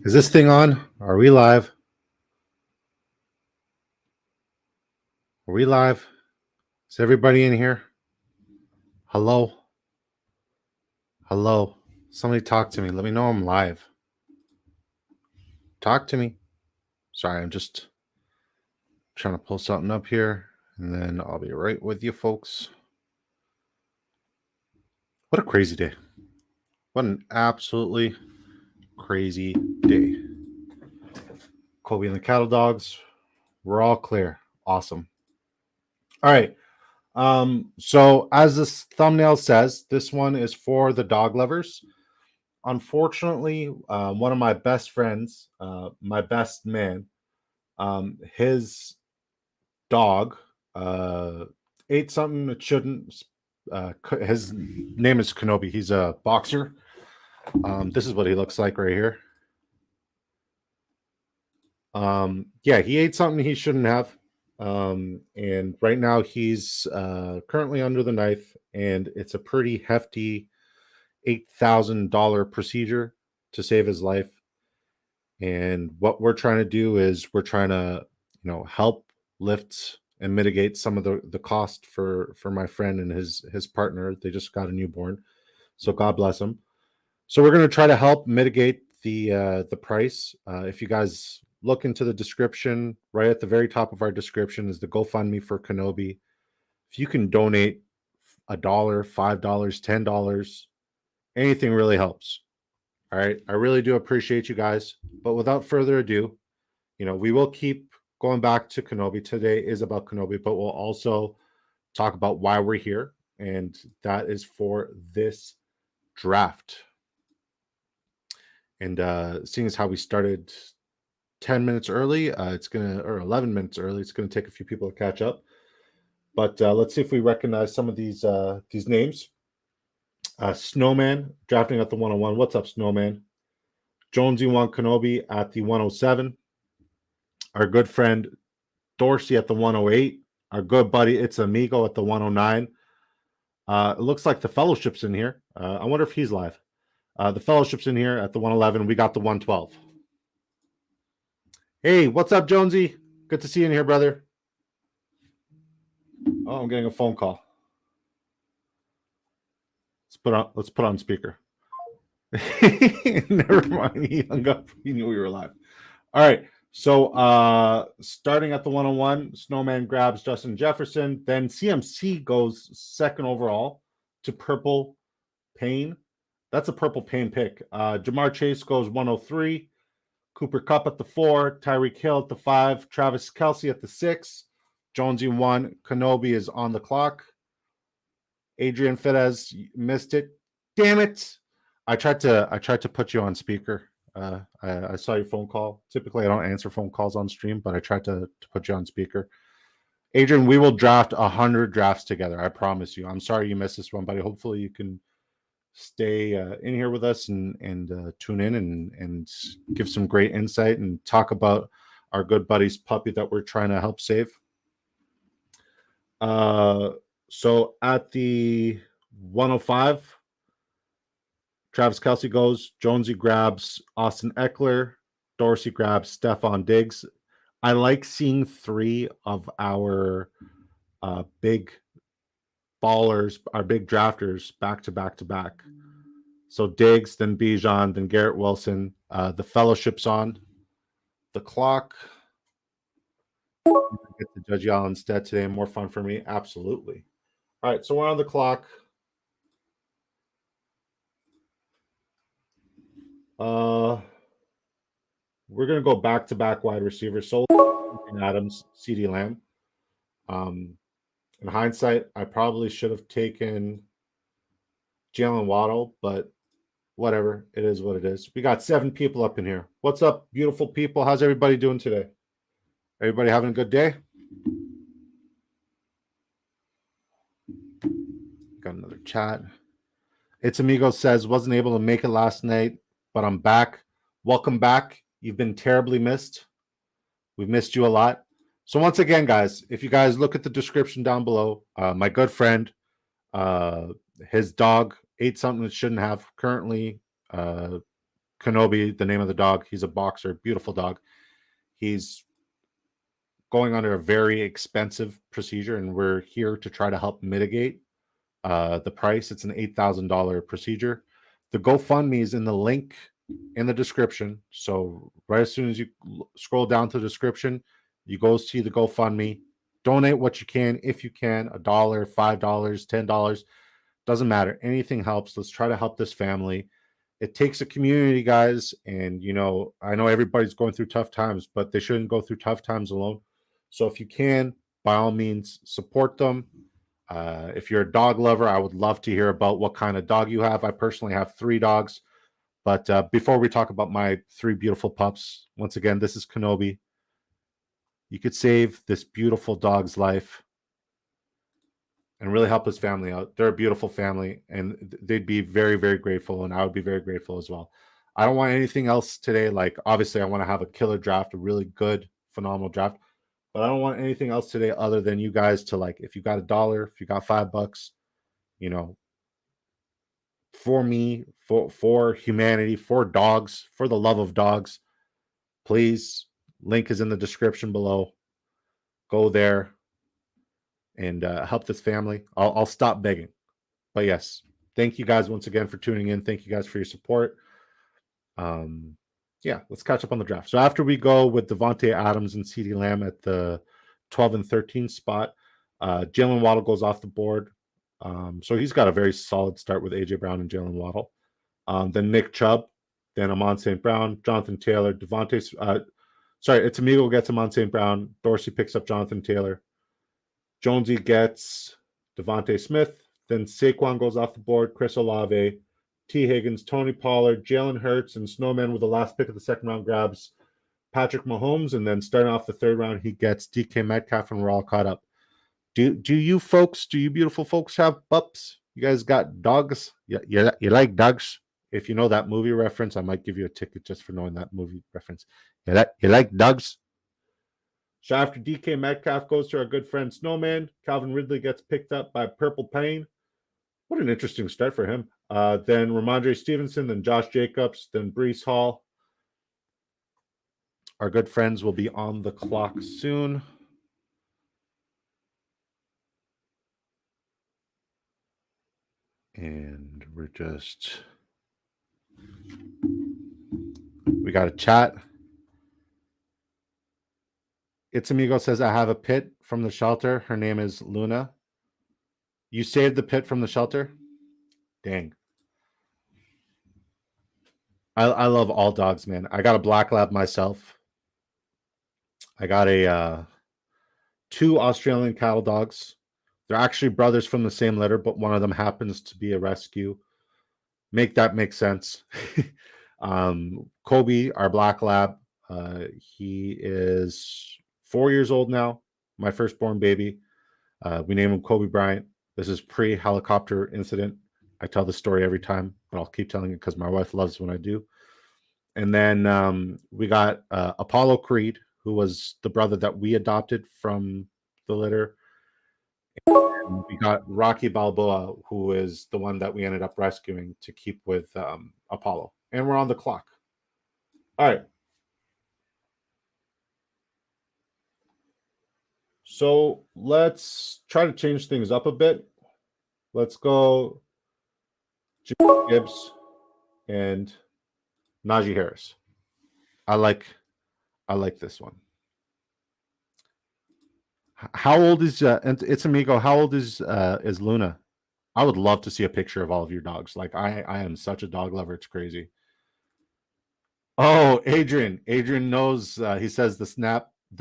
Is this thing on? Are we live? Are we live? Is everybody in here? Hello? Hello? Somebody talk to me. Let me know I'm live. Talk to me. Sorry, I'm just trying to pull something up here, and then I'll be right with you folks. What a crazy day. What an absolutely crazy day. Kobe and the Cattle Dogs, we're all clear. Awesome. All right. So as this thumbnail says, this one is for the dog lovers. Unfortunately, one of my best friends, my best man, his dog ate something it shouldn't. His name is Kenobi. He's a boxer. This is what he looks like right here. Yeah, he ate something he shouldn't have. And right now he's currently under the knife, and it's a pretty hefty $8,000 procedure to save his life. And what we're trying to do is we're trying to, help lift and mitigate some of the cost for my friend and his partner. They just got a newborn, so God bless them. So we're going to try to help mitigate the price. If you guys look into the description, right at the very top of our description is the GoFundMe for Kenobi. If you can donate $1, $5, $10, anything really helps. All right. I really do appreciate you guys. But without further ado, we will keep going back to Kenobi. Today is about Kenobi, but we'll also talk about why we're here. And that is for this draft. And seeing as how we started 10 minutes early, or 11 minutes early, it's going to take a few people to catch up. But let's see if we recognize some of these names. Snowman drafting at the 101. What's up, Snowman? Jonesy won Kenobi at the 107. Our good friend Dorsey at the 108. Our good buddy It's Amigo at the 109. It looks like the Fellowship's in here. I wonder if he's live. The Fellowship's in here at the 111. We got the 112. Hey, what's up, Jonesy? Good to see you in here, brother. Oh, I'm getting a phone call. Let's put on speaker. Never mind. He hung up. He knew we were live. All right. So starting at the 101, Snowman grabs Justin Jefferson. Then CMC goes second overall to Purple Pain. That's a Purple Pain pick. Jamar Chase goes 103. Cooper Kupp at the 4. Tyreek Hill at the 5. Travis Kelce at the 6. Jonesy 1. Kenobi is on the clock. Adrian Fedez missed it. Damn it. I tried to put you on speaker. I saw your phone call. Typically, I don't answer phone calls on stream, but I tried to put you on speaker. Adrian, we will draft 100 drafts together. I promise you. I'm sorry you missed this one, buddy. Hopefully you can stay in here with us and tune in and give some great insight and talk about our good buddy's puppy that we're trying to help save. So at the 105, Travis Kelce goes. Jonesy grabs Austin Eckler. Dorsey grabs Stephon Diggs. I like seeing 3 of our big ballers, our big drafters, back to back to back. So Diggs, then Bijan, then Garrett Wilson. The Fellowship's on the clock. Get to Judge Y'all instead today. More fun for me. Absolutely. All right, so we're on the clock. We're going to go back-to-back wide receivers. So Adams, CeeDee Lamb. In hindsight, I probably should have taken Jalen Waddle, but whatever. It is what it is. We got 7 people up in here. What's up, beautiful people? How's everybody doing today? Everybody having a good day? Got another chat. It's Amigo says, wasn't able to make it last night, but I'm back. Welcome back. You've been terribly missed. We've missed you a lot. So once again, guys, if you guys look at the description down below, my good friend, his dog ate something it shouldn't have. Currently Kenobi, the name of the dog. He's a boxer, beautiful dog. He's going under a very expensive procedure, and we're here to try to help mitigate the price. It's an $8,000 procedure. The GoFundMe is in the link in the description. So right as soon as you scroll down to the description, you go see the GoFundMe. Donate what you can if you can. $1, $5, $10, doesn't matter. Anything helps. Let's try to help this family. It takes a community, guys, and I know everybody's going through tough times, but they shouldn't go through tough times alone. So if you can, by all means, support them. If you're a dog lover, I would love to hear about what kind of dog you have. I personally have 3 dogs. But before we talk about my 3 beautiful pups, once again, this is Kenobi. You could save this beautiful dog's life and really help his family out. They're a beautiful family, and they'd be very, very grateful, and I would be very grateful as well. I don't want anything else today. Like, obviously, I want to have a killer draft, a really good, phenomenal draft. But I don't want anything else today other than you guys to, like, if you got $1, if you got $5, for me, for humanity, for dogs, for the love of dogs, please, link is in the description below. Go there and help this family. I'll stop begging. But yes, thank you guys once again for tuning in. Thank you guys for your support. Yeah, let's catch up on the draft. So after we go with Davante Adams and CeeDee Lamb at the 12 and 13 spot, Jalen Waddle goes off the board. So he's got a very solid start with A.J. Brown and Jalen Waddle. Then Nick Chubb, then Amon St. Brown, Jonathan Taylor, it's Amigo gets Amon St. Brown. Dorsey picks up Jonathan Taylor. Jonesy gets Devontae Smith. Then Saquon goes off the board. Chris Olave, T. Higgins, Tony Pollard, Jalen Hurts, and Snowman with the last pick of the second round grabs Patrick Mahomes. And then starting off the third round, he gets DK Metcalf, and we're all caught up. Do you beautiful folks have pups? You guys got dogs? You like dogs? If you know that movie reference, I might give you a ticket just for knowing that movie reference. You like dogs? So after DK Metcalf goes to our good friend Snowman, Calvin Ridley gets picked up by Purple Pain. What an interesting start for him. Then Ramondre Stevenson, then Josh Jacobs, then Breece Hall. Our good friends will be on the clock soon. And we got a chat. It's Amigo says, I have a pit from the shelter. Her name is Luna. You saved the pit from the shelter? Dang. I love all dogs, man. I got a black lab myself. I got a 2 Australian cattle dogs. They're actually brothers from the same litter, but one of them happens to be a rescue. Make sense. Kobe, our black lab, he is 4 years old now. My firstborn baby. We name him Kobe Bryant. This is pre-helicopter incident. I tell the story every time, but I'll keep telling it because my wife loves when I do. And then we got Apollo Creed, who was the brother that we adopted from the litter. And we got Rocky Balboa, who is the one that we ended up rescuing to keep with Apollo. And we're on the clock. All right. So let's try to change things up a bit. Let's go Jahmyr Gibbs and Najee Harris. I like this one. How old is it's Amigo? How old is Luna? I would love to see a picture of all of your dogs. Like I am such a dog lover. It's crazy. Oh, Adrian knows. He says the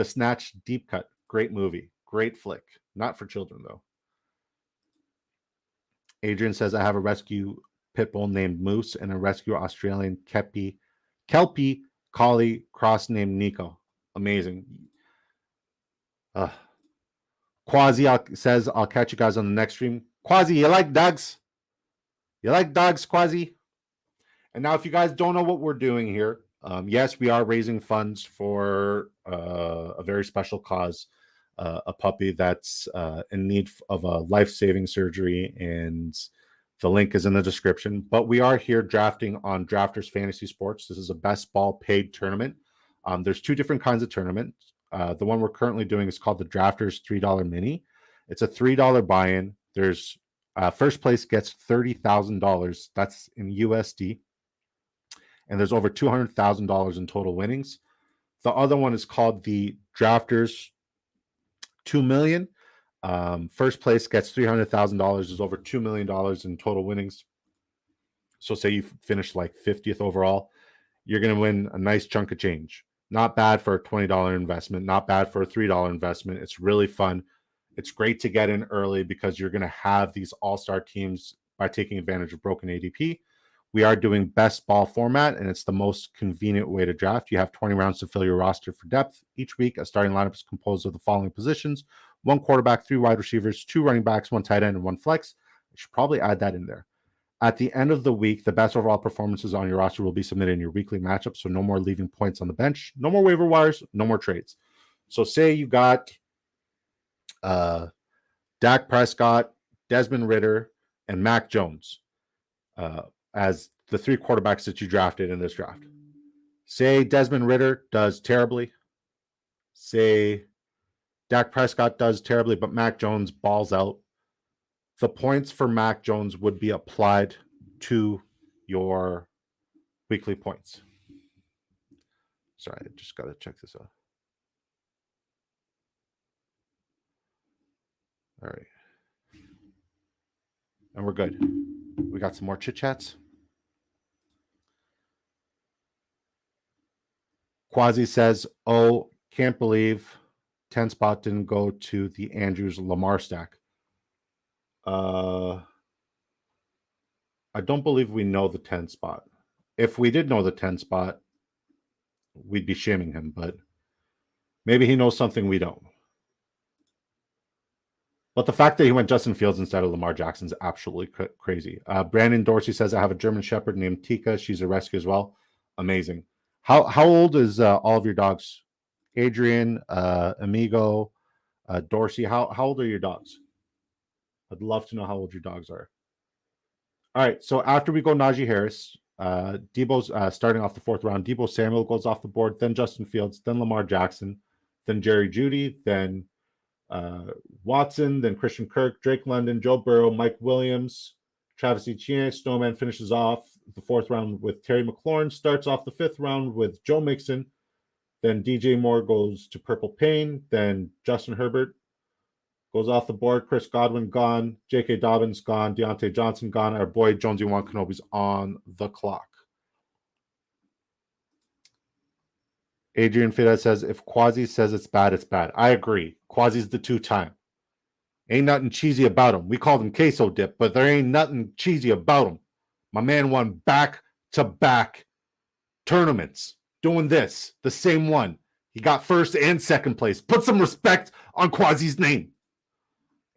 Snatch Deep Cut. Great movie. Great flick. Not for children though. Adrian says, I have a rescue pit bull named Moose and a rescue Australian Kelpie Collie cross named Nico. Amazing. Quasi says, I'll catch you guys on the next stream. Quasi, you like dogs? You like dogs, Quasi? And now, if you guys don't know what we're doing here, yes, we are raising funds for a very special cause, a puppy that's in need of a life-saving surgery, and The link is in the description. But we are here drafting on Drafters Fantasy Sports. This is a best ball paid tournament. There's two different kinds of tournaments. The one we're currently doing is called the Drafters $3 Mini. It's a $3 buy-in. There's first place gets $30,000. That's in USD. And there's over $200,000 in total winnings. The other one is called the Drafters 2 million. First place gets $300,000. There's over $2 million in total winnings. So say you finish like 50th overall, you're going to win a nice chunk of change. Not bad for a $20 investment, not bad for a $3 investment. It's really fun. It's great to get in early because you're going to have these all-star teams by taking advantage of broken ADP. We are doing best ball format, and it's the most convenient way to draft. You have 20 rounds to fill your roster for depth. Each week, a starting lineup is composed of the following positions: 1 quarterback, 3 wide receivers, 2 running backs, 1 tight end, and 1 flex. I should probably add that in there. At the end of the week, the best overall performances on your roster will be submitted in your weekly matchup, so no more leaving points on the bench, no more waiver wires, no more trades. So say you got Dak Prescott, Desmond Ridder, and Mac Jones as the 3 quarterbacks that you drafted in this draft. Say Desmond Ridder does terribly. Say Dak Prescott does terribly, but Mac Jones balls out. The points for Mac Jones would be applied to your weekly points. Sorry, I just got to check this out. All right. And we're good. We got some more chit chats. Quasi says, oh, can't believe 10 spot didn't go to the Andrews Lamar stack. I don't believe we know the 10 spot. If we did know the 10 spot, we'd be shaming him, but maybe he knows something we don't. But the fact that he went Justin Fields instead of Lamar Jackson is absolutely crazy. Brandon Dorsey says, I have a German Shepherd named Tika. She's a rescue as well. Amazing. How old is all of your dogs? Adrian, Amigo, Dorsey, how old are your dogs? I'd love to know how old your dogs are. All right, so after we go Najee Harris, Deebo's starting off the 4th round. Deebo Samuel goes off the board, then Justin Fields, then Lamar Jackson, then Jerry Jeudy, then Watson, then Christian Kirk, Drake London, Joe Burrow, Mike Williams, Travis Etienne. Snowman finishes off the 4th round with Terry McLaurin, starts off the 5th round with Joe Mixon, then DJ Moore goes to Purple Pain, then Justin Herbert goes off the board. Chris Godwin gone, J.K. Dobbins gone, Deontay Johnson gone. Our boy Jonesy Kenobi's on the clock. Adrian Fidesz says, if Quasi says it's bad, it's bad. I agree. Quasi's the 2-time. Ain't nothing cheesy about him. We called him queso dip, but there ain't nothing cheesy about him. My man won back-to-back tournaments doing this, the same one. He got 1st and 2nd place. Put some respect on Quasi's name.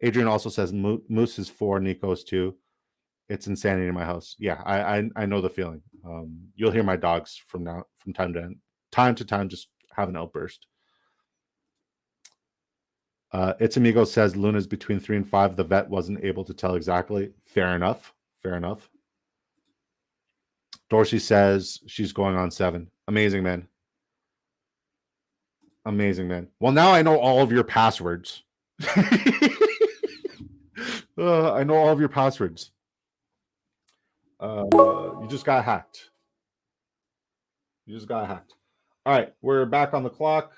Adrian also says Moose is 4, Nico's 2. It's insanity in my house. Yeah, I know the feeling. You'll hear my dogs from time to time just have an outburst. It's Amigo says Luna's between 3 and 5. The vet wasn't able to tell exactly. Fair enough. Dorsey says she's going on 7. Amazing, man. Well, now I know all of your passwords. I know all of your passwords. You just got hacked. All right, we're back on the clock.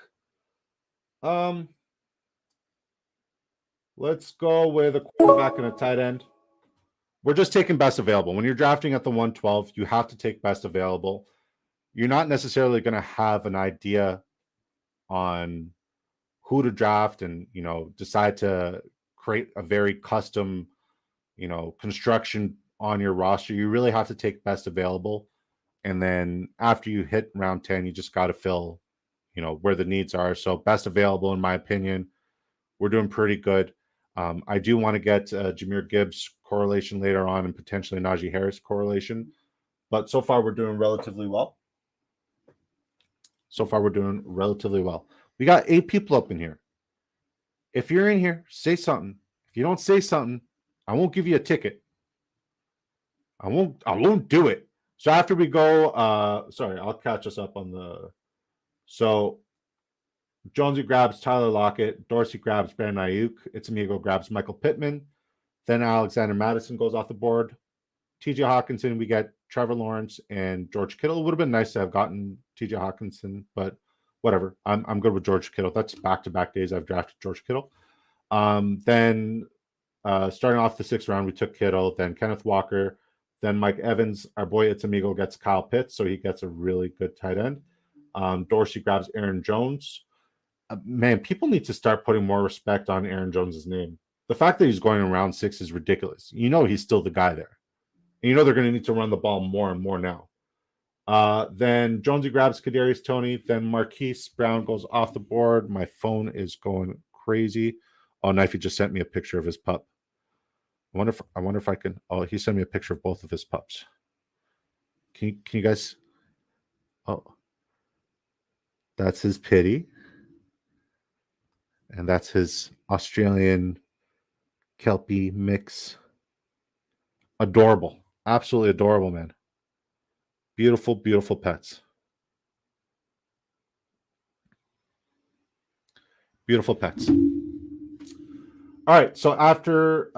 Let's go with a quarterback and a tight end. We're just taking best available. When you're drafting at the 112, you have to take best available. You're not necessarily going to have an idea on who to draft and, decide to create a very custom, construction on your roster. You really have to take best available. And then after you hit round 10, you just got to fill, where the needs are. So best available, in my opinion, we're doing pretty good. I do want to get Jahmyr Gibbs correlation later on and potentially Najee Harris correlation. But so far, we're doing relatively well. We got 8 people up in here. If you're in here, say something. If you don't say something, I won't give you a ticket. I won't do it. So after we go, sorry, I'll catch us up on the. So Jonesy grabs Tyler Lockett. Dorsey grabs Brandon Ayuk. It's Amigo grabs Michael Pittman. Then Alexander Madison goes off the board. TJ Hawkinson, we get Trevor Lawrence and George Kittle. It would have been nice to have gotten TJ Hawkinson, but whatever. I'm good with George Kittle. That's back-to-back days I've drafted George Kittle. Then starting off the 6th round, we took Kittle, then Kenneth Walker, then Mike Evans. Our boy It's Amigo gets Kyle Pitts, so he gets a really good tight end. Dorsey grabs Aaron Jones. Man, people need to start putting more respect on Aaron Jones's name. The fact that he's going in round 6 is ridiculous. You know he's still the guy there. And you know they're going to need to run the ball more and more now. Then Jonesy grabs Kadarius Toney. Then Marquise Brown goes off the board. My phone is going crazy. Oh, Knifey just sent me a picture of his pup. I wonder if I can. Oh, he sent me a picture of both of his pups. Can you guys? Oh, that's his Pity, and that's his Australian Kelpie mix. Adorable, absolutely adorable, man. Beautiful, beautiful pets. Beautiful pets. All right, so after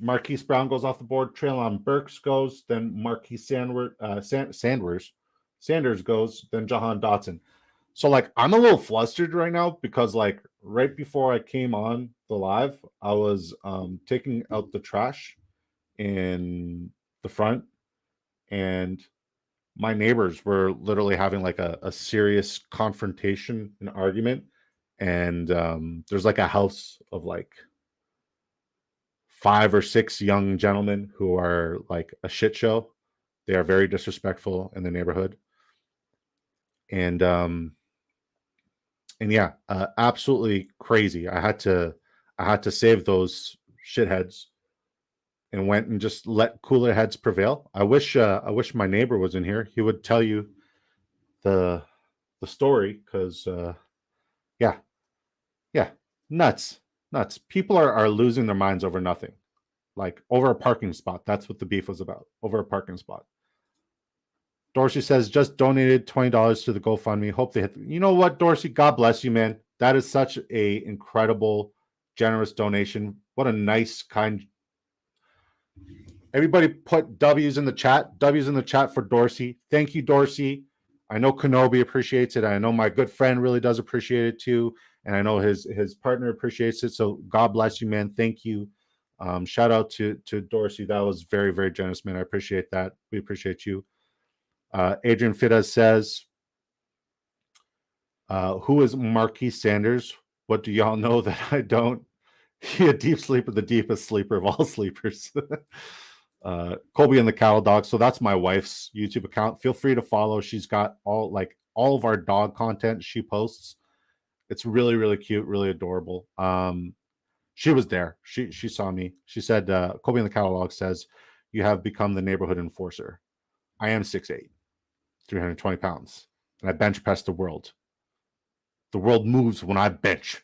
Marquise Brown goes off the board, Treylon Burks goes, then Marquise Sanders goes, then Jahan Dotson. So, like, I'm a little flustered right now because, like, right before I came on the live, I was taking out the trash in the front, and my neighbors were literally having, like, a serious confrontation, an argument. And there's like a house of like 5 or 6 young gentlemen who are like a shit show. They are very disrespectful in the neighborhood. And yeah, absolutely crazy. I had to save those shitheads and went and just let cooler heads prevail. I wish my neighbor was in here. He would tell you the story because yeah, nuts. People are losing their minds over nothing, like over a parking spot. That's what the beef was about, over a parking spot. Dorsey says just donated $20 to the GoFundMe. Hope they hit. You know what, Dorsey? God bless you, man. That is such a incredible, generous donation. What a nice, kind. Everybody put W's in the chat. W's in the chat for Dorsey. Thank you, Dorsey. I know Kenobi appreciates it. I know my good friend really does appreciate it too. And I know his partner appreciates it. So God bless you, man. Thank you. Shout out to Dorsey. That was very, very generous, man. I appreciate that. We appreciate you. Adrian Fidesz says, who is Marquise Sanders? What do y'all know that I don't? He a deep sleeper, the deepest sleeper of all sleepers. Colby and the Cattle Dog. So that's my wife's YouTube account. Feel free to follow. She's got all of our dog content she posts. It's really, really cute, really adorable. She was there. She saw me. She said, Colby and the Cattle Dog says, you have become the neighborhood enforcer. I am 6'8", 320 pounds, and I bench press the world. The world moves when I bench.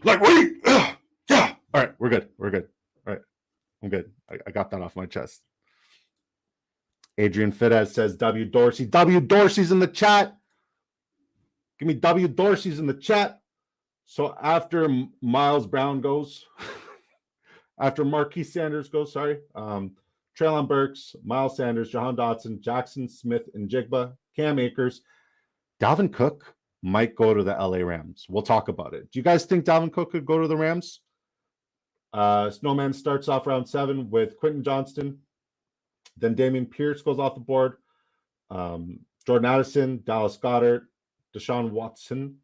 Like, wait, yeah. All right, we're good. All right, I'm good. I got that off my chest. Adrian Fidesz says, W Dorsey. W Dorsey's in the chat. Give me W Dorsey's in the chat. So after Miles Brown goes, after Marquise Sanders goes, Treylon Burks, Miles Sanders, Jahan Dotson, Jackson Smith, and Jigba, Cam Akers, Dalvin Cook might go to the LA Rams. We'll talk about it. Do you guys think Dalvin Cook could go to the Rams? Snowman starts off round 7 with Quentin Johnston. Then Dameon Pierce goes off the board. Jordan Addison, Dallas Goedert, Deshaun Watson,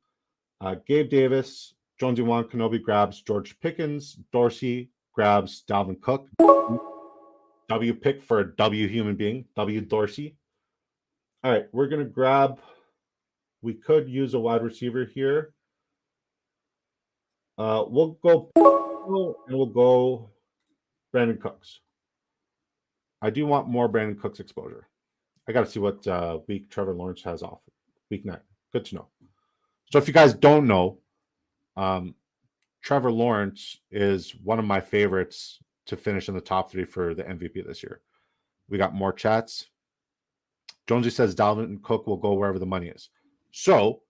Gabe Davis, Jonesy Wan Kenobi grabs George Pickens. Dorsey grabs Dalvin Cook. W pick for a W human being. W Dorsey. All right, we're going to grab. We could use a wide receiver here. We'll go and we'll go Brandon Cooks. I do want more Brandon Cooks exposure. I got to see what week Trevor Lawrence has off. Week 9. Good to know. So if you guys don't know, Trevor Lawrence is one of my favorites to finish in the top 3 for the MVP this year. We got more chats. Jonesy says Dalvin Cook will go wherever the money is. So,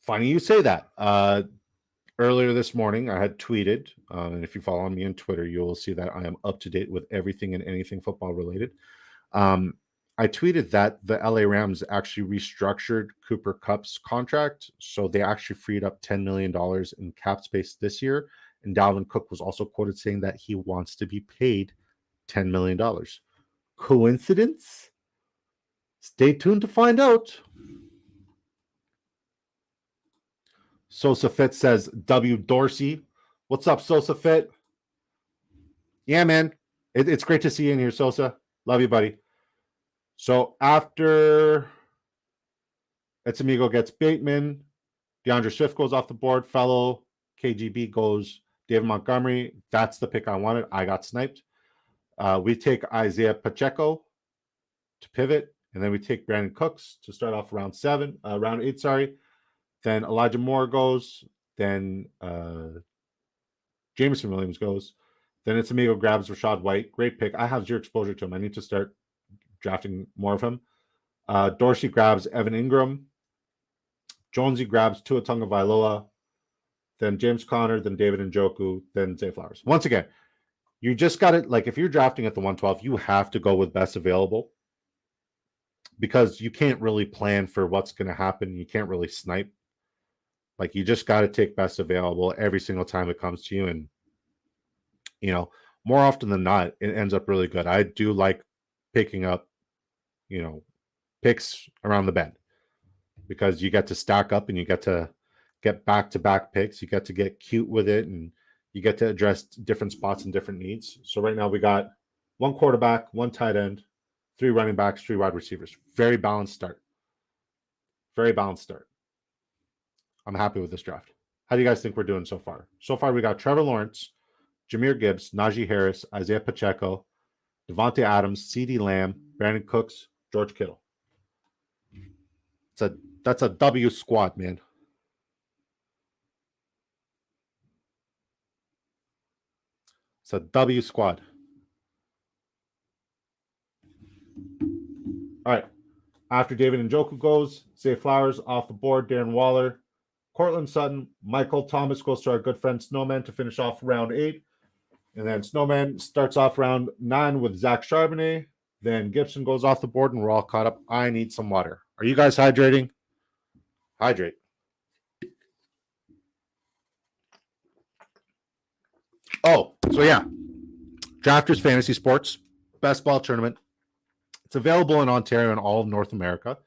funny you say that. Earlier this morning, I had tweeted, and if you follow me on Twitter, you will see that I am up to date with everything and anything football related. I tweeted that the LA Rams actually restructured Cooper Kupp's contract, so they actually freed up $10 million in cap space this year. And Dalvin Cook was also quoted saying that he wants to be paid $10 million. Coincidence? Stay tuned to find out. Sosa Fit says, W. Dorsey. What's up, Sosa Fit? Yeah, man. It's great to see you in here, Sosa. Love you, buddy. So after Etsamigo gets Bateman, DeAndre Swift goes off the board. Fellow KGB goes David Montgomery. That's the pick I wanted. I got sniped. We take Isaiah Pacheco to pivot, and then we take Brandon Cooks to start off round 8, sorry. Then Elijah Moore goes. Then Jameson Williams goes. Then Etsamigo grabs Rachaad White. Great pick. I have zero exposure to him. I need to start drafting more of him. Dorsey grabs Evan Ingram. Jonesy grabs Tua Tagovailoa. Then James Conner. Then David Njoku. Then Zay Flowers. Once again, you just got it. Like if you're drafting at the 112, you have to go with best available because you can't really plan for what's going to happen. You can't really snipe. Like you just got to take best available every single time it comes to you. And, you know, more often than not, it ends up really good. I do like picking up, you know, picks around the bend because you get to stack up and you get to get back-to-back picks. You get to get cute with it and you get to address different spots and different needs. So right now we got 1 quarterback, 1 tight end, 3 running backs, 3 wide receivers. Very balanced start. Very balanced start. I'm happy with this draft. How do you guys think we're doing so far? So far, we got Trevor Lawrence, Jahmyr Gibbs, Najee Harris, Isaiah Pacheco, Devontae Adams, CeeDee Lamb, Brandon Cooks, George Kittle. That's a W squad, man. It's a W squad. All right. After David Njoku goes, Zay Flowers off the board, Darren Waller, Cortland Sutton, Michael Thomas goes to our good friend Snowman to finish off round 8. And then Snowman starts off round 9 with Zach Charbonnet. Then Gibson goes off the board and we're all caught up. I need some water. Are you guys hydrating? Hydrate. Oh, so yeah. Drafters Fantasy Sports, best ball tournament. It's available in Ontario and all of North America.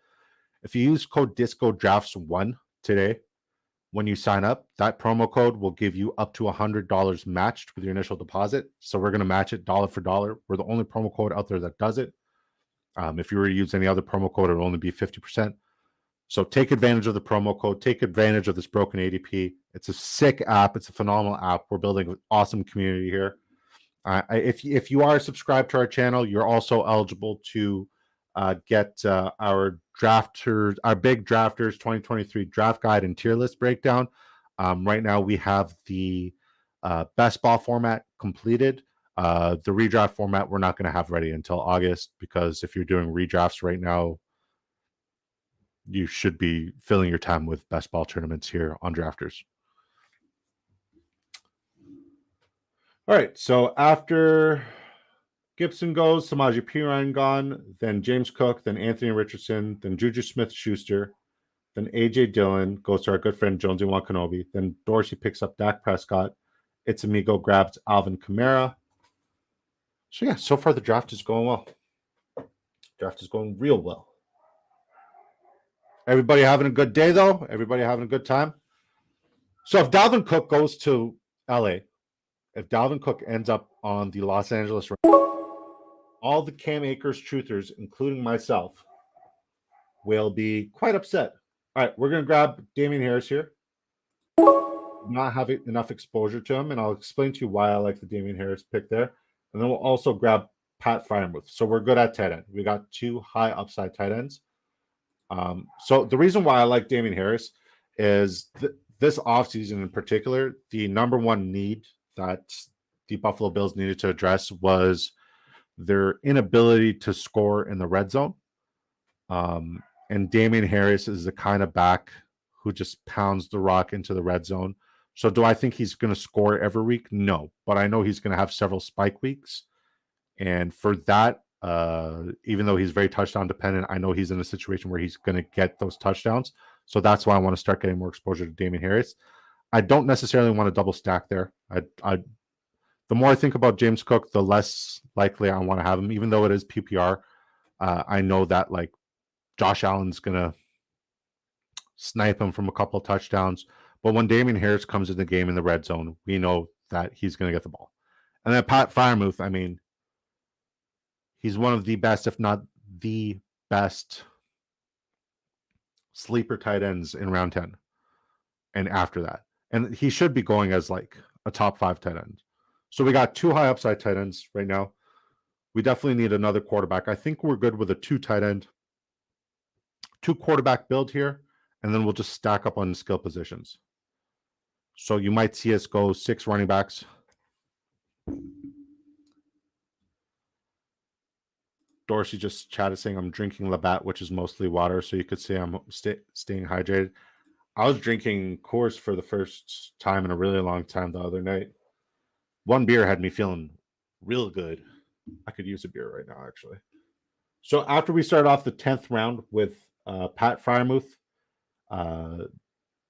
If you use code DiscoDrafts1 today, when you sign up, that promo code will give you up to $100 matched with your initial deposit. So we're going to match it dollar for dollar. We're the only promo code out there that does it. If you were to use any other promo code, it would only be 50%. So take advantage of the promo code. Take advantage of this broken ADP. It's a sick app. It's a phenomenal app. We're building an awesome community here. If you are subscribed to our channel, you're also eligible to get our big drafters 2023 draft guide and tier list breakdown. Right now we have the best ball format completed. The redraft format we're not going to have ready until August because if you're doing redrafts right now, you should be filling your time with best ball tournaments here on Drafters. All right, so after Gibson goes, Samaje Perine gone, then James Cook, then Anthony Richardson, then Juju Smith-Schuster, then A.J. Dillon goes to our good friend Jonesy Wakanobi, then Dorsey picks up Dak Prescott, Etsamigo grabs Alvin Kamara. So yeah, so far the draft is going well. Draft is going real well. Everybody having a good day, though? Everybody having a good time? So if Dalvin Cook goes to LA, if Dalvin Cook ends up on the Los Angeles Rams, all the Cam Akers truthers, including myself, will be quite upset. All right, we're going to grab Damien Harris here. Not having enough exposure to him, and I'll explain to you why I like the Damien Harris pick there. And then we'll also grab Pat Freiermuth. So we're good at tight end. We got 2 high upside tight ends. So the reason why I like Damien Harris is this offseason in particular, the number one need that the Buffalo Bills needed to address was their inability to score in the red zone. And Damian Harris is the kind of back who just pounds the rock into the red zone. So do I think he's going to score every week? No, but I know he's going to have several spike weeks. And for that, even though he's very touchdown dependent, I know he's in a situation where he's going to get those touchdowns. So that's why I want to start getting more exposure to Damian Harris. I don't necessarily want to double stack there. The more I think about James Cook, the less likely I want to have him, even though it is PPR. I know that like Josh Allen's going to snipe him from a couple of touchdowns. But when Damian Harris comes in the game in the red zone, we know that he's going to get the ball. And then Pat Freiermuth, I mean, he's one of the best, if not the best, sleeper tight ends in round 10 and after that. And he should be going as like a top 5 tight end. So we got 2 high upside tight ends right now. We definitely need another quarterback. I think we're good with a 2 tight end, 2 quarterback build here, and then we'll just stack up on skill positions. So you might see us go 6 running backs. Dorsey just chatted saying I'm drinking Labatt, which is mostly water, so you could say I'm staying hydrated. I was drinking Coors for the first time in a really long time the other night. One beer had me feeling real good. I could use a beer right now, actually. So after we start off the 10th round with Pat Freiermuth,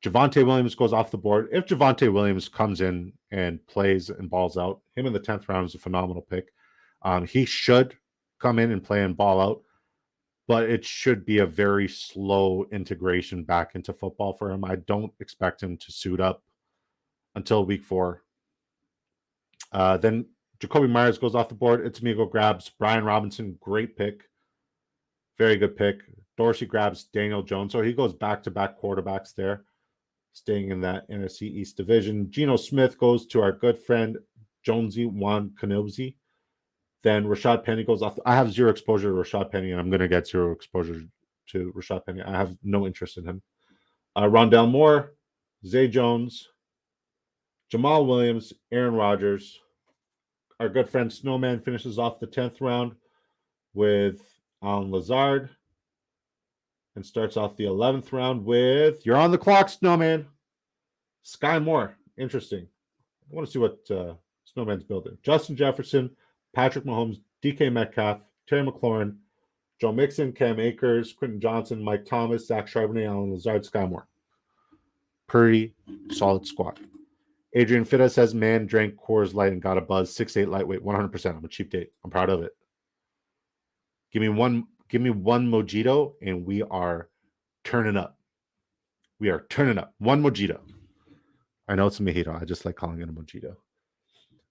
Javonte Williams goes off the board. If Javonte Williams comes in and plays and balls out, him in the 10th round is a phenomenal pick. He should come in and play and ball out, but it should be a very slow integration back into football for him. I don't expect him to suit up until week 4. Then Jacoby Myers goes off the board. Itamigo grabs Brian Robinson. Great pick. Very good pick. Dorsey grabs Daniel Jones. So he goes back-to-back quarterbacks there, staying in that NFC East division. Geno Smith goes to our good friend Jonesy Juan Canobzi. Then Rashad Penny goes off. I have 0 exposure to Rashad Penny, and I'm going to get 0 exposure to Rashad Penny. I have no interest in him. Rondell Moore, Zay Jones, Jamal Williams, Aaron Rodgers. Our good friend Snowman finishes off the 10th round with Alan Lazard and starts off the 11th round with, you're on the clock, Snowman, Sky Moore. Interesting. I want to see what Snowman's building. Justin Jefferson, Patrick Mahomes, DK Metcalf, Terry McLaurin, Joe Mixon, Cam Akers, Quentin Johnson, Mike Thomas, Zach Charbonnet, Alan Lazard, Sky Moore. Pretty solid squad. Adrian Fitta says, man, drank Coors Light and got a buzz. 6'8" lightweight, 100%. I'm a cheap date. I'm proud of it. Give me one mojito, and we are turning up. We are turning up. One mojito. I know it's a mojito. I just like calling it a mojito.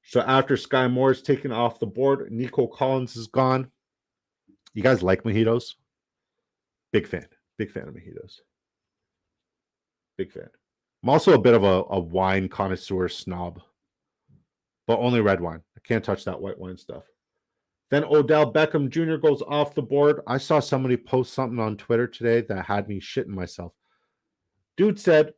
So after Sky Moore is taken off the board, Nico Collins is gone. You guys like mojitos? Big fan. Big fan of mojitos. Big fan. I'm also a bit of a wine connoisseur snob, but only red wine. I can't touch that white wine stuff. Then Odell Beckham Jr. goes off the board. I saw somebody post something on Twitter today that had me shitting myself. Dude said,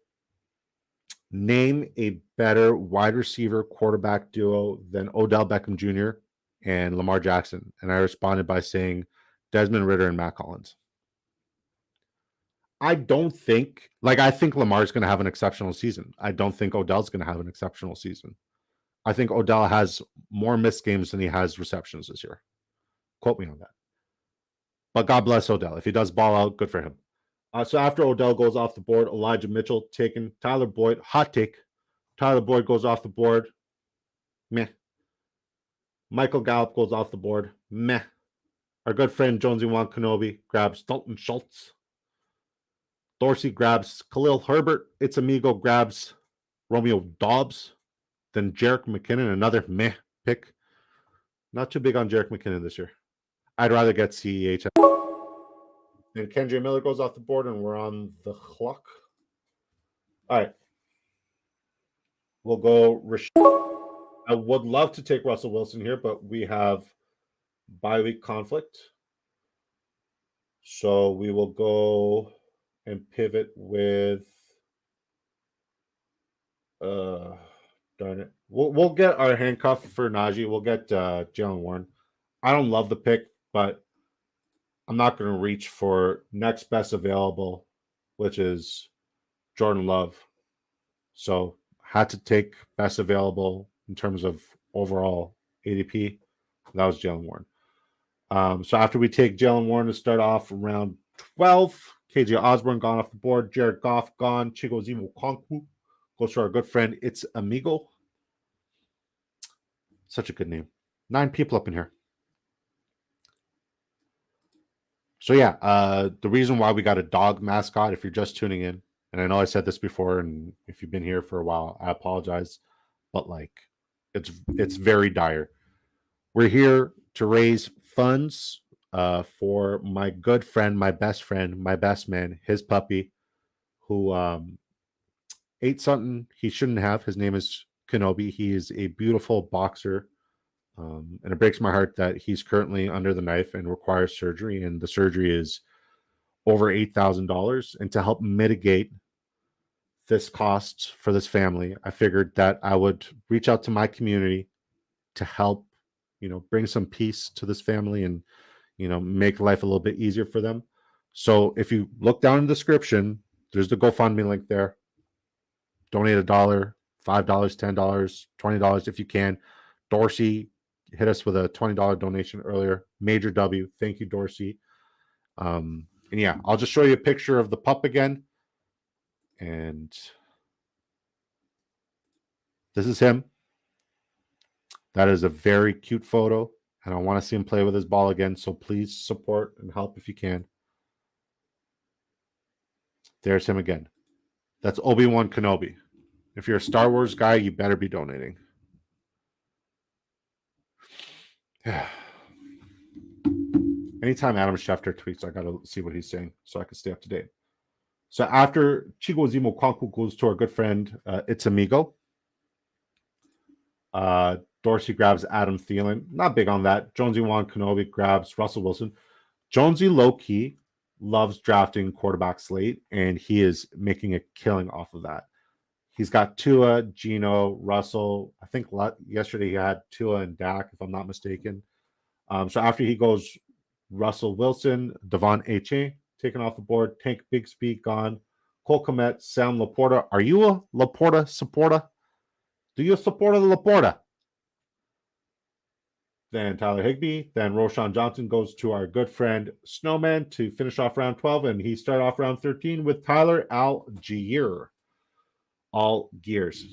name a better wide receiver quarterback duo than Odell Beckham Jr. and Lamar Jackson. And I responded by saying Desmond Ridder and Matt Collins. I think Lamar's going to have an exceptional season. I don't think Odell's going to have an exceptional season. I think Odell has more missed games than he has receptions this year. Quote me on that. But God bless Odell. If he does ball out, good for him. So after Odell goes off the board, Elijah Mitchell taken. Tyler Boyd, hot take. Tyler Boyd goes off the board. Meh. Michael Gallup goes off the board. Meh. Our good friend Jonesy Juan Kenobi grabs Dalton Schultz. Dorsey grabs Khalil Herbert. Itamigo grabs Romeo Dobbs. Then Jerick McKinnon, another meh pick. Not too big on Jerick McKinnon this year. I'd rather get CEH. And Kendre Miller goes off the board, and we're on the clock. All right. We'll go. I would love to take Russell Wilson here, but we have bye week conflict. So we will go and pivot with darn it. We'll get our handcuff for Najee. We'll get Jalen Warren. I don't love the pick, but I'm not going to reach for next best available, which is Jordan Love. So had to take best available in terms of overall ADP. That was Jalen Warren. So after we take Jalen Warren to start off round 12, KJ Osborne gone off the board, Jared Goff gone, Chigozimu Okonkwo goes to our good friend It's Amigo. Such a good name. 9 people up in here. So yeah, the reason why we got a dog mascot, if you're just tuning in, and I know I said this before, and if you've been here for a while, I apologize, but like, it's very dire. We're here to raise funds for my good friend, my best friend, my best man, his puppy, who ate something he shouldn't have. His name is Kenobi. He is a beautiful boxer. And it breaks my heart that he's currently under the knife and requires surgery. And the surgery is over $8,000. And to help mitigate this cost for this family, I figured that I would reach out to my community to help, bring some peace to this family and, make life a little bit easier for them. So if you look down in the description, there's the GoFundMe link there. Donate $1, $5, $10, $20 if you can. Dorsey hit us with a $20 donation earlier. Major W. Thank you, Dorsey. And yeah, I'll just show you a picture of the pup again. And this is him. That is a very cute photo. And I want to see him play with his ball again. So please support and help if you can. There's him again. That's Obi-Wan Kenobi. If you're a Star Wars guy, you better be donating. Anytime Adam Schefter tweets, I got to see what he's saying so I can stay up to date. So after Chigozimu Okonkwo goes to our good friend, It's Amigo. Dorsey grabs Adam Thielen. Not big on that. Jonesy Wan Kenobi grabs Russell Wilson. Jonesy low-key loves drafting quarterbacks late, and he is making a killing off of that. He's got Tua, Geno, Russell. I think yesterday he had Tua and Dak, if I'm not mistaken. So after he goes Russell Wilson, Devon Achane taken off the board, Tank Bigsby gone, Cole Kmet, Sam Laporta. Are you a Laporta supporter? Do you support the Laporta? Then Tyler Higbee. Then Roshan Johnson goes to our good friend Snowman to finish off round 12. And he started off round 13 with Tyler Algier. All gears.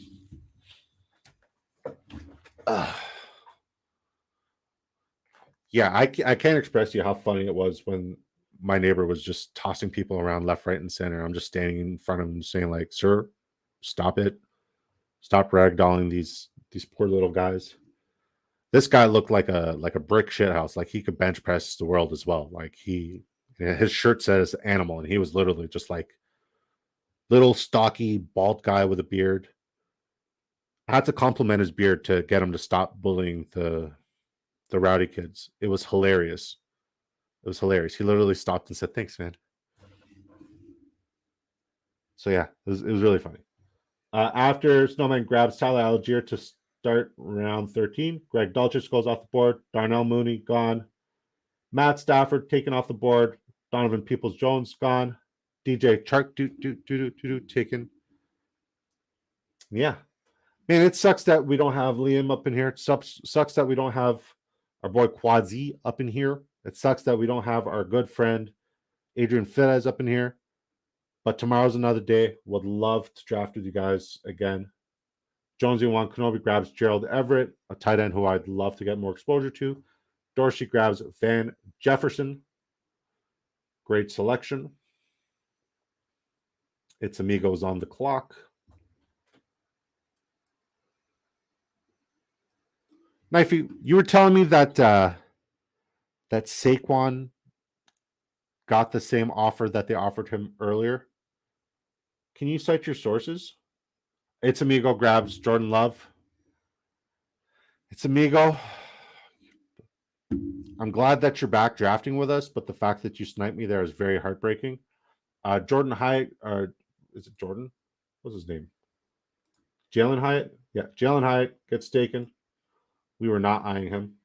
Yeah, I can't express to you how funny it was when my neighbor was just tossing people around left, right, and center. I'm just standing in front of him saying, like, sir, stop it. Stop ragdolling these poor little guys. This guy looked like a brick shit house. Like he could bench press the world as well. Like his shirt says animal, and he was literally just like little stocky bald guy with a beard. I had to compliment his beard to get him to stop bullying the rowdy kids. It was hilarious. It was hilarious. He literally stopped and said, "Thanks, man." So yeah, it was really funny. After Snowman grabs Tyler Algier to start round 13, Greg Dulcich goes off the board. Darnell Mooney gone. Matt Stafford taken off the board. Donovan Peoples-Jones gone. DJ Chark taken. Yeah. Man, it sucks that we don't have Liam up in here. It sucks that we don't have our boy Quadzi up in here. It sucks that we don't have our good friend Adrian Fitez up in here. But tomorrow's another day. Would love to draft with you guys again. Jonesy Wan Kenobi grabs Gerald Everett, a tight end who I'd love to get more exposure to. Dorsey grabs Van Jefferson. Great selection. It's Amigos on the clock. Knifey, you were telling me that that Saquon got the same offer that they offered him earlier. Can you cite your sources? It's Amigo grabs Jordan Love. It's Amigo. I'm glad that you're back drafting with us, but the fact that you sniped me there is very heartbreaking. Jordan Hyatt, or is it Jordan? What's his name? Jalen Hyatt? Yeah, Jalen Hyatt gets taken. We were not eyeing him.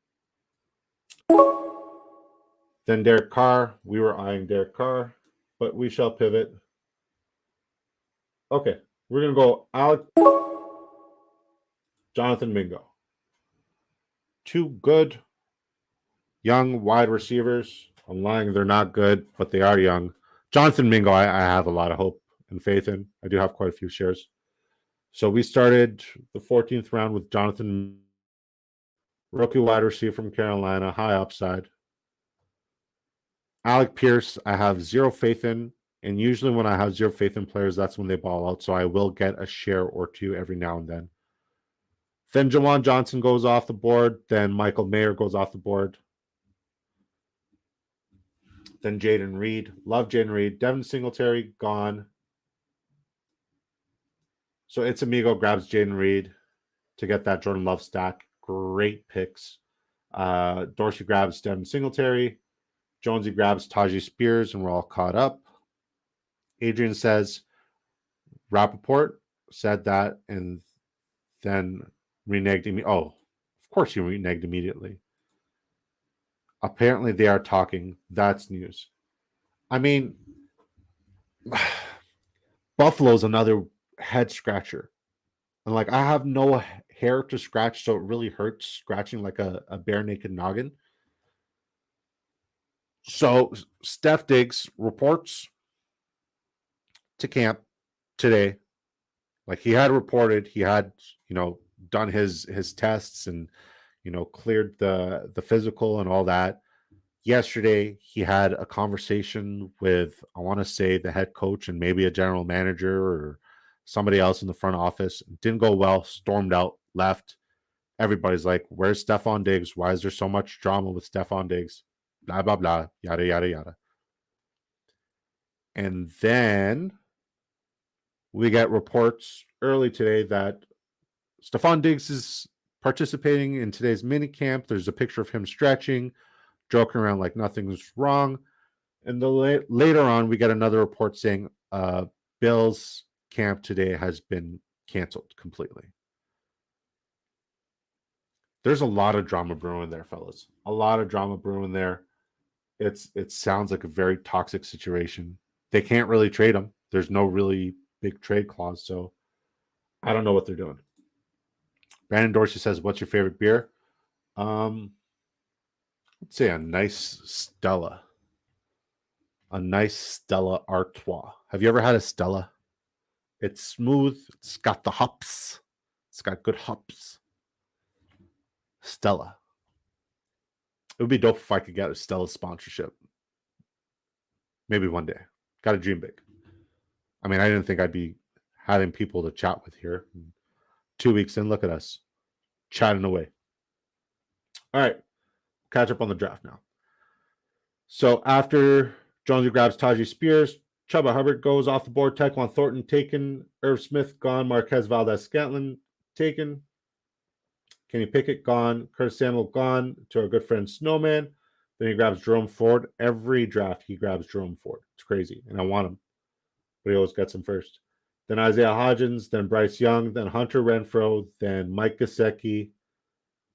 Then Derek Carr. We were eyeing Derek Carr, but we shall pivot. Okay, we're gonna go Alec, Jonathan Mingo. Two good young wide receivers. I'm lying, they're not good, but they are young. Jonathan Mingo, I have a lot of hope and faith in. I do have quite a few shares. So we started the 14th round with Jonathan, rookie wide receiver from Carolina, high upside. Alec Pierce, I have zero faith in. And usually when I have zero faith in players, that's when they ball out. So I will get a share or two every now and then. Then Jawan Johnson goes off the board. Then Michael Mayer goes off the board. Then Jaden Reed. Love Jaden Reed. Devin Singletary, gone. So It's Amigo grabs Jaden Reed to get that Jordan Love stack. Great picks. Dorsey grabs Devin Singletary. Jonesy grabs Tajee Spears, and we're all caught up. Adrian says Rappaport said that and then reneged immediately. Oh, of course you reneged immediately. Apparently they are talking. That's news. I mean, Buffalo's another head scratcher. And like, I have no hair to scratch, so it really hurts scratching like a bare naked noggin. So Steph Diggs reports to camp today. Like, he had reported, he had, done his tests and, cleared the physical and all that. Yesterday, he had a conversation with, I want to say, the head coach and maybe a general manager or somebody else in the front office. Didn't go well, stormed out, left. Everybody's like, where's Stephon Diggs? Why is there so much drama with Stephon Diggs? Blah, blah, blah, yada, yada, yada. And then we get reports early today that Stephon Diggs is participating in today's mini camp. There's a picture of him stretching, joking around like nothing's wrong. And later on, we get another report saying Bill's camp today has been canceled completely. There's a lot of drama brewing there, fellas. A lot of drama brewing there. It sounds like a very toxic situation. They can't really trade him. There's no really big trade clause, so I don't know what they're doing. Brandon Dorsey says, "What's your favorite beer?" Let's say a nice Stella. A nice Stella Artois. Have you ever had a Stella? It's smooth. It's got the hops. It's got good hops. Stella. It would be dope if I could get a Stella sponsorship. Maybe one day. Got to dream big. I mean, I didn't think I'd be having people to chat with here. 2 weeks in, look at us. Chatting away. All right. Catch up on the draft now. So after Jonesy grabs Tajee Spears, Chuba Hubbard goes off the board. Tyquan Thornton taken. Irv Smith gone. Marquez Valdez-Scantling taken. Kenny Pickett gone. Curtis Samuel gone to our good friend Snowman. Then he grabs Jerome Ford. Every draft he grabs Jerome Ford. It's crazy. And I want him. But he always gets him first. Then Isaiah Hodgins. Then Bryce Young. Then Hunter Renfrow. Then Mike Gesicki.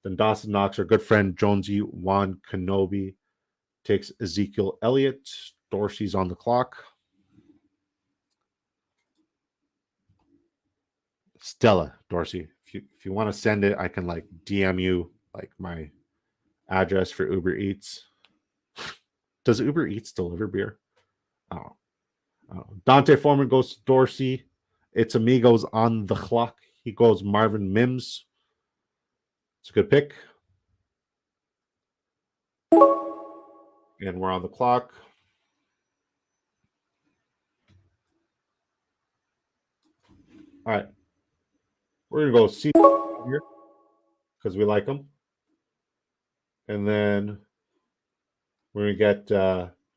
Then Dawson Knox. Our good friend Jonesy Juan Kenobi takes Ezekiel Elliott. Dorsey's on the clock. Stella, Dorsey. If you want to send it, I can like DM you like my address for Uber Eats. Does Uber Eats deliver beer? Oh. Dante Foreman goes to Dorsey. It's Amigos on the clock. He goes Marvin Mims. It's a good pick. And we're on the clock. All right. We're going to go see here because we like them. And then we're going to get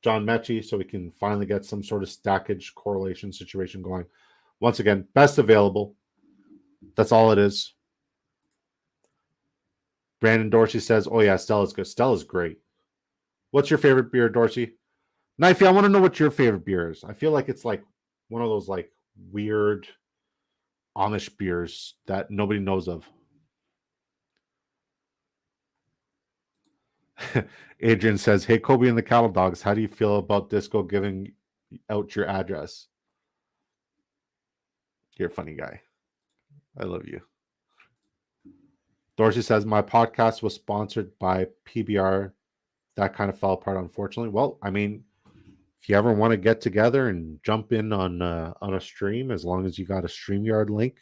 John Mechie so we can finally get some sort of stackage correlation situation going. Once again, best available. That's all it is. Brandon Dorsey says, oh, yeah, Stella's good. Stella's great. What's your favorite beer, Dorsey? Knifey, I want to know what your favorite beer is. I feel like it's like one of those like weird Amish beers that nobody knows of. Adrian says, "Hey, Kobe and the Cattle Dogs, how do you feel about Disco giving out your address?" You're a funny guy. I love you. Dorsey says, "My podcast was sponsored by PBR. That kind of fell apart, unfortunately." Well, I mean, if you ever want to get together and jump in on a stream, as long as you got a StreamYard link,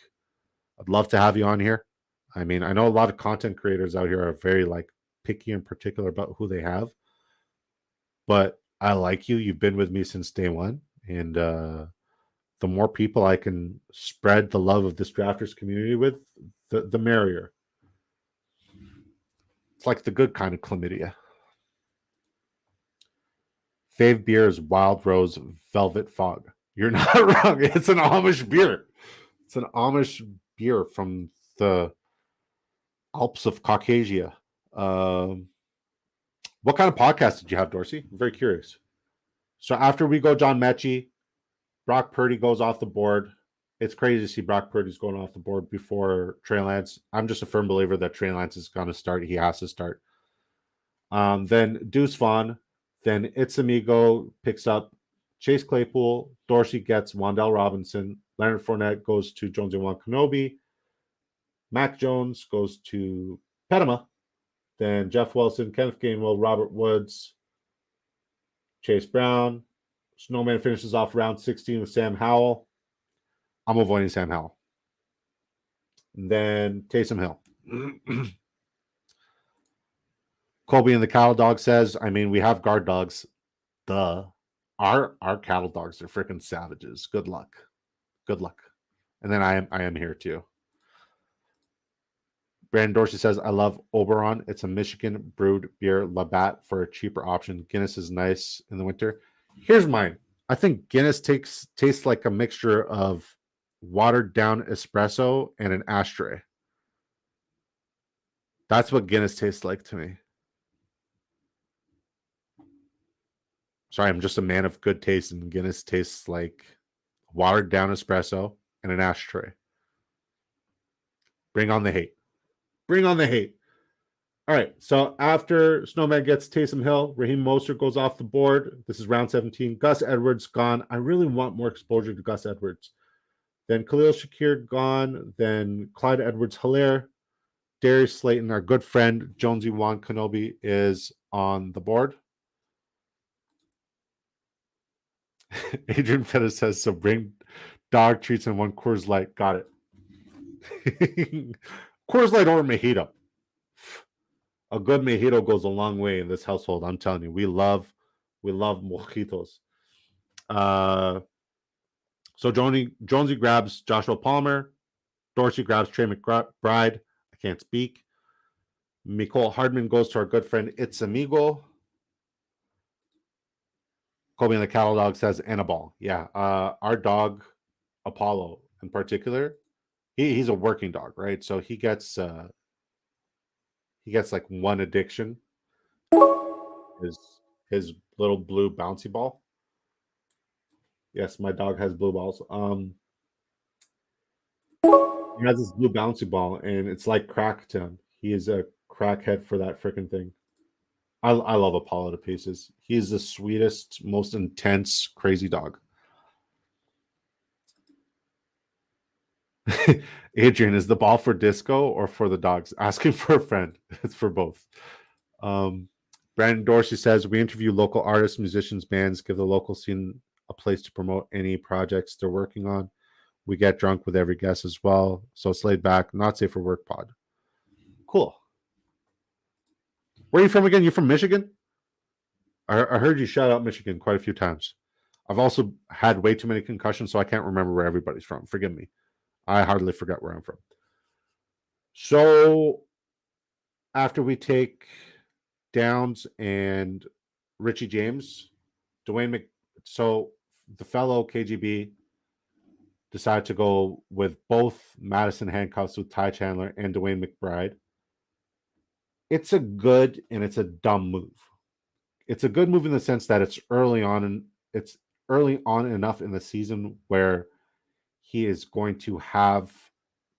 I'd love to have you on here. I mean, I know a lot of content creators out here are very like picky and particular about who they have, but I like you. You've been with me since day one, and the more people I can spread the love of this drafters community with, the merrier. It's like the good kind of chlamydia. Fave beer is Wild Rose Velvet Fog. You're not wrong. It's an Amish beer. It's an Amish beer from the Alps of Caucasia. What kind of podcast did you have, Dorsey? I'm very curious. So after we go John Mechie, Brock Purdy goes off the board. It's crazy to see Brock Purdy's going off the board before Trey Lance. I'm just a firm believer that Trey Lance is going to start. He has to start. Then Deuce Vaughn. Then It's Amigo picks up Chase Claypool. Dorsey gets Wan'Dale Robinson. Leonard Fournette goes to Jonesy Kenobi. Mac Jones goes to Pettima. Then Jeff Wilson, Kenneth Gainwell, Robert Woods, Chase Brown. Snowman finishes off round 16 with Sam Howell. I'm avoiding Sam Howell. And then Taysom Hill. Colby and the Cattle Dog says, I mean, we have guard dogs. Duh. Our cattle dogs are freaking savages. Good luck. Good luck. And then I am here too. Brandon Dorsey says, I love Oberon. It's a Michigan brewed beer, Labatt, for a cheaper option. Guinness is nice in the winter. Here's mine. I think Guinness tastes like a mixture of watered down espresso and an ashtray. That's what Guinness tastes like to me. Sorry, I'm just a man of good taste, and Guinness tastes like watered down espresso and an ashtray. Bring on the hate. Bring on the hate. All right, so after Snowman gets Taysom Hill, Raheem Mostert goes off the board. This is round 17. Gus Edwards gone. I really want more exposure to Gus Edwards. Then Khalil Shakir gone. Then Clyde Edwards-Helaire. Darius Slayton, our good friend Jonesy Kenobi, is on the board. Adrian Pettis says, so bring dog treats and one Coors Light. Got it. Coors Light or mojito. A good mojito goes a long way in this household. I'm telling you, we love mojitos. So Jonesy grabs Joshua Palmer. Dorsey grabs Trey McBride. I can't speak. Mecole Hardman goes to our good friend It's Amigo. Kobe and the Cattle Dog says Annabelle. Yeah, our dog Apollo in particular, he's a working dog, right? So he gets like one addiction, his little blue bouncy ball. Yes, my dog has blue balls. He has this blue bouncy ball, and it's like crack to him. He is a crackhead for that freaking thing. I love Apollo to pieces. He's the sweetest, most intense, crazy dog. Adrian, is the ball for disco or for the dogs? Asking for a friend. It's for both. Brandon Dorsey says, we interview local artists, musicians, bands, give the local scene a place to promote any projects they're working on. We get drunk with every guest as well. So it's laid back, not safe for work pod. Cool. Where are you from again? You're from Michigan? I heard you shout out Michigan quite a few times. I've also had way too many concussions, so I can't remember where everybody's from. Forgive me. I hardly forget where I'm from. So after we take Downs and Richie James, so the fellow KGB decided to go with both Madison Handcuffs with Ty Chandler and Dwayne McBride. It's a good and it's a dumb move. It's a good move in the sense that it's early on enough in the season where he is going to have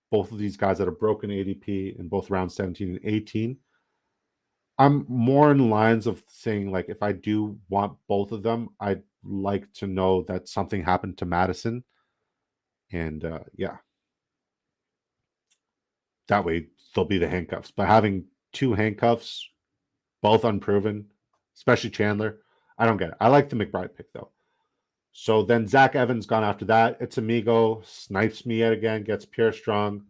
both of these guys that are broken ADP in both rounds 17 and 18. I'm more in lines of saying, like, if I do want both of them, I'd like to know that something happened to Madison. And yeah, that way they'll be the handcuffs. But having two handcuffs, both unproven, especially Chandler, I don't get it. I like the McBride pick, though. So then Zach Evans gone after that. It's Amigo, snipes me yet again, gets Pierre Strong.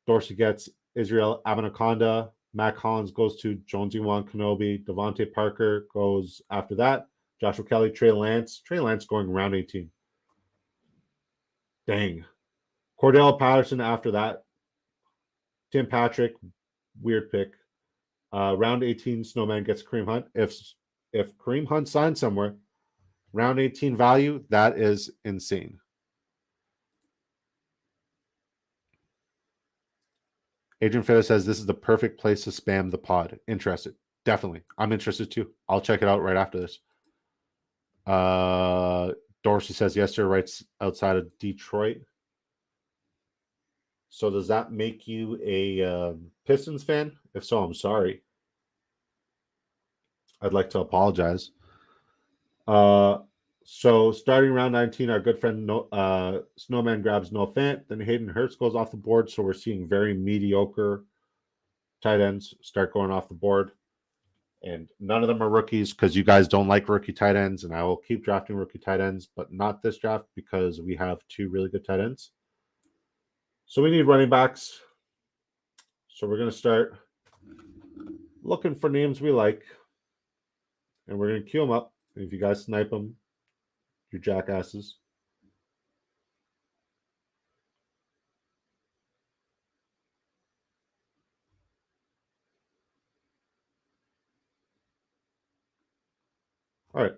Dorsey gets Israel Abanaconda. Matt Collins goes to Jonesy Wan Kenobi. Devontae Parker goes after that. Joshua Kelly, Trey Lance. Trey Lance going round 18. Dang. Cordell Patterson after that. Tim Patrick, weird pick. Round 18, Snowman gets Kareem Hunt. If Kareem Hunt signs somewhere, round 18 value, that is insane. Adrian Fitta says this is the perfect place to spam the pod. Interested. Definitely. I'm interested too. I'll check it out right after this. Dorsey says yesterday writes outside of Detroit. So does that make you a Pistons fan? If so, I'm sorry. I'd like to apologize. So starting round 19, our good friend Snowman grabs Noah Fant. Then Hayden Hurst goes off the board. So we're seeing very mediocre tight ends start going off the board. And none of them are rookies because you guys don't like rookie tight ends. And I will keep drafting rookie tight ends, but not this draft because we have two really good tight ends. So we need running backs. So we're going to start looking for names we like. And we're going to queue them up. And if you guys snipe them, you're jackasses. All right.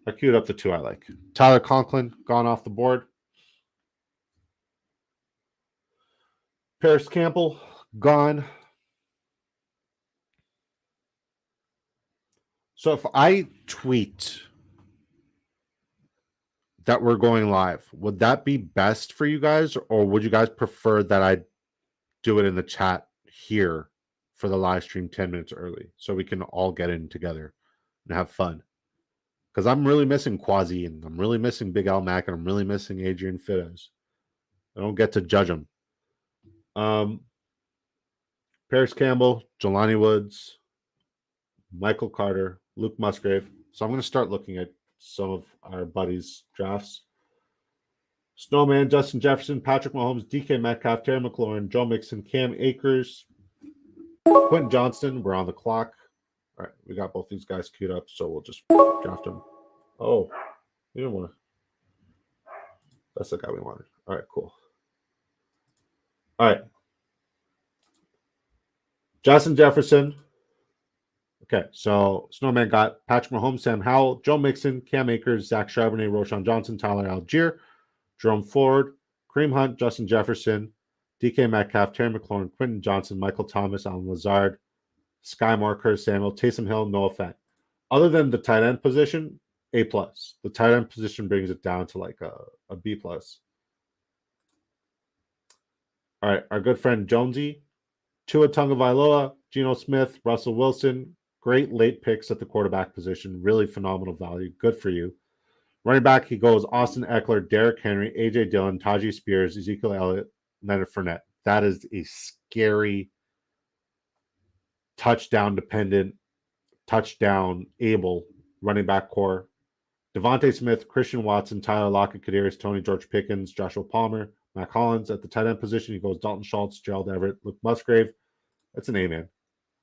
I queued up the two I like. Tyler Conklin, gone off the board. Paris Campbell, gone. So if I tweet that we're going live, would that be best for you guys? Or would you guys prefer that I do it in the chat here for the live stream 10 minutes early so we can all get in together and have fun? Because I'm really missing Quasi and I'm really missing Big Al Mack and I'm really missing Adrian Fittos. I don't get to judge them. Paris Campbell, Jelani Woods, Michael Carter, Luke Musgrave. So I'm going to start looking at some of our buddies' drafts. Snowman, Justin Jefferson, Patrick Mahomes, DK Metcalf, Terry McLaurin, Joe Mixon, Cam Akers, Quentin Johnston. We're on the clock. All right, we got both these guys queued up, so we'll just draft them. Oh, we didn't want to. That's the guy we wanted. All right, cool. All right. Justin Jefferson. Okay, so Snowman got Patrick Mahomes, Sam Howell, Joe Mixon, Cam Akers, Zach Charbonnet, Roshan Johnson, Tyler Algier, Jerome Ford, Kareem Hunt, Justin Jefferson, DK Metcalf, Terry McLaurin, Quentin Johnson, Michael Thomas, Alan Lazard, Sky Moore, Curtis Samuel, Taysom Hill, Noah Fant. Other than the tight end position, A+. The tight end position brings it down to like a B+. All right, our good friend Jonesy, Tua Tagovailoa, Geno Smith, Russell Wilson. Great late picks at the quarterback position. Really phenomenal value. Good for you. Running back, he goes Austin Eckler, Derrick Henry, A.J. Dillon, Tajee Spears, Ezekiel Elliott, Leonard Fournette. That is a scary touchdown-dependent, touchdown-able running back core. Devontae Smith, Christian Watson, Tyler Lockett, Kadarius Toney, George Pickens, Joshua Palmer, Matt Collins. At the tight end position, he goes Dalton Schultz, Gerald Everett, Luke Musgrave. That's an A, man.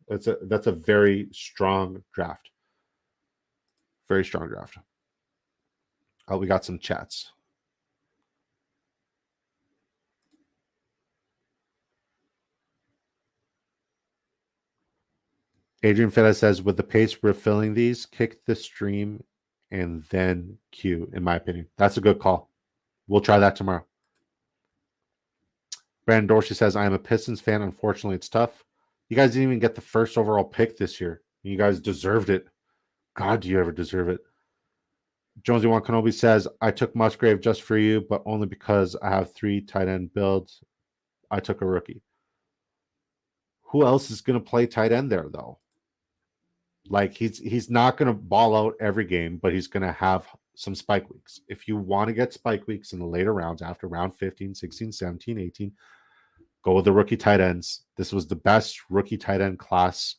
That's a very strong draft. Very strong draft. Oh, we got some chats. Adrian Feta says, with the pace we're filling these, kick the stream and then queue, in my opinion. That's a good call. We'll try that tomorrow. Brandon Dorsey says, I am a Pistons fan. Unfortunately, it's tough. You guys didn't even get the first overall pick this year. You guys deserved it. God, do you ever deserve it? Jonesy One Kenobi says, I took Musgrave just for you, but only because I have 3 tight end builds. I took a rookie. Who else is going to play tight end there though? Like he's not going to ball out every game, but he's going to have some spike weeks. If you want to get spike weeks in the later rounds after round 15, 16, 17, 18, go with the rookie tight ends. This was the best rookie tight end class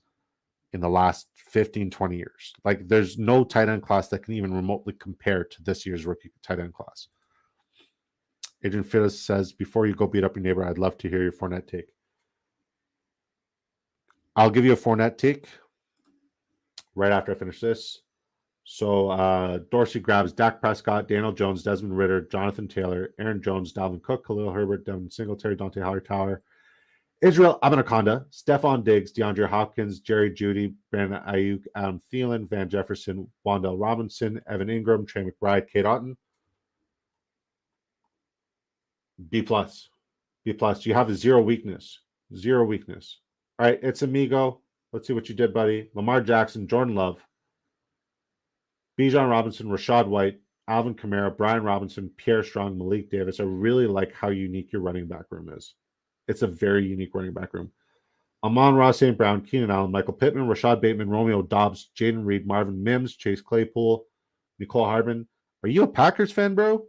in the last 15, 20 years. Like there's no tight end class that can even remotely compare to this year's rookie tight end class. Adrian Fittis says, before you go beat up your neighbor, I'd love to hear your Fournette take. I'll give you a Fournette take right after I finish this. So Dorsey grabs Dak Prescott, Daniel Jones, Desmond Ritter, Jonathan Taylor, Aaron Jones, Dalvin Cook, Khalil Herbert, Devin Singletary, Dante Hightower, Israel Abanaconda, Stephon Diggs, DeAndre Hopkins, Jerry Jeudy, Brandon Ayuk, Adam Thielen, Van Jefferson, Wan'Dale Robinson, Evan Ingram, Trey McBride, Kate Otten. B+. B+. You have a zero weakness. Zero weakness. All right, it's Amigo. Let's see what you did, buddy. Lamar Jackson, Jordan Love, Bijan Robinson, Rachaad White, Alvin Kamara, Brian Robinson, Pierre Strong, Malik Davis. I really like how unique your running back room is. It's a very unique running back room. Amon-Ra St. Brown, Keenan Allen, Michael Pittman, Rashad Bateman, Romeo Doubs, Jaden Reed, Marvin Mims, Chase Claypool, Nicole Hardman. Are you a Packers fan, bro?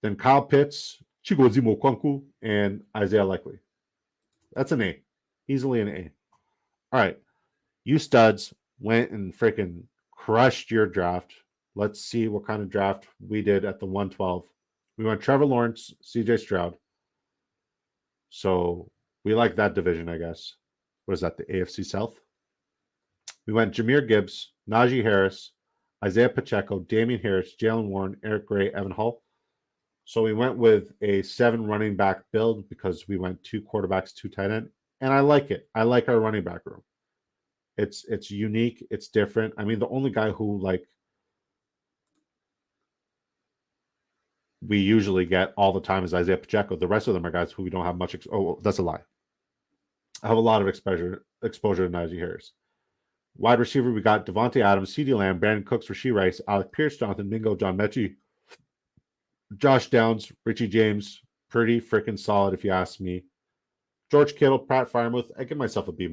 Then Kyle Pitts, Chigozie Okonkwo, and Isaiah Likely. That's an A. Easily an A. All right. You studs went and freaking crushed your draft. Let's see what kind of draft we did at the 112. We went Trevor Lawrence, CJ Stroud. So we like that division, I guess. What is that, the AFC South? We went Jahmyr Gibbs, Najee Harris, Isaiah Pacheco, Damian Harris, Jalen Warren, Eric Gray, Evan Hull. So we went with a 7 running back build because we went 2 quarterbacks, 2 tight end. And I like it. I like our running back room. It's unique. It's different. I mean, the only guy who we usually get all the time is Isaiah Pacheco. The rest of them are guys who we don't have much. That's a lie. I have a lot of exposure to Najee Harris. Wide receiver, we got Devontae Adams, CeeDee Lamb, Brandon Cooks, Rashee Rice, Alec Pierce, Jonathan Mingo, John Mechie, Josh Downs, Richie James. Pretty freaking solid, if you ask me. George Kittle, Pat Freiermuth. I give myself a B-.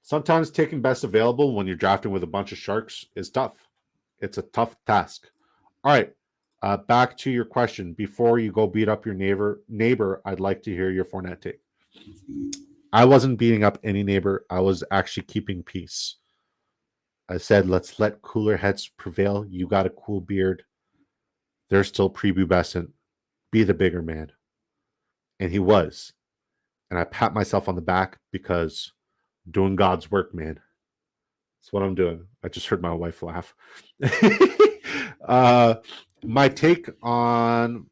Sometimes taking best available when you're drafting with a bunch of sharks is tough. It's a tough task. All right. Back to your question. Before you go beat up your neighbor, I'd like to hear your Fournette take. I wasn't beating up any neighbor. I was actually keeping peace. I said, let's let cooler heads prevail. You got a cool beard. They're still prepubescent. Be the bigger man. And he was. And I pat myself on the back because doing God's work, man. That's what I'm doing. I just heard my wife laugh. My take on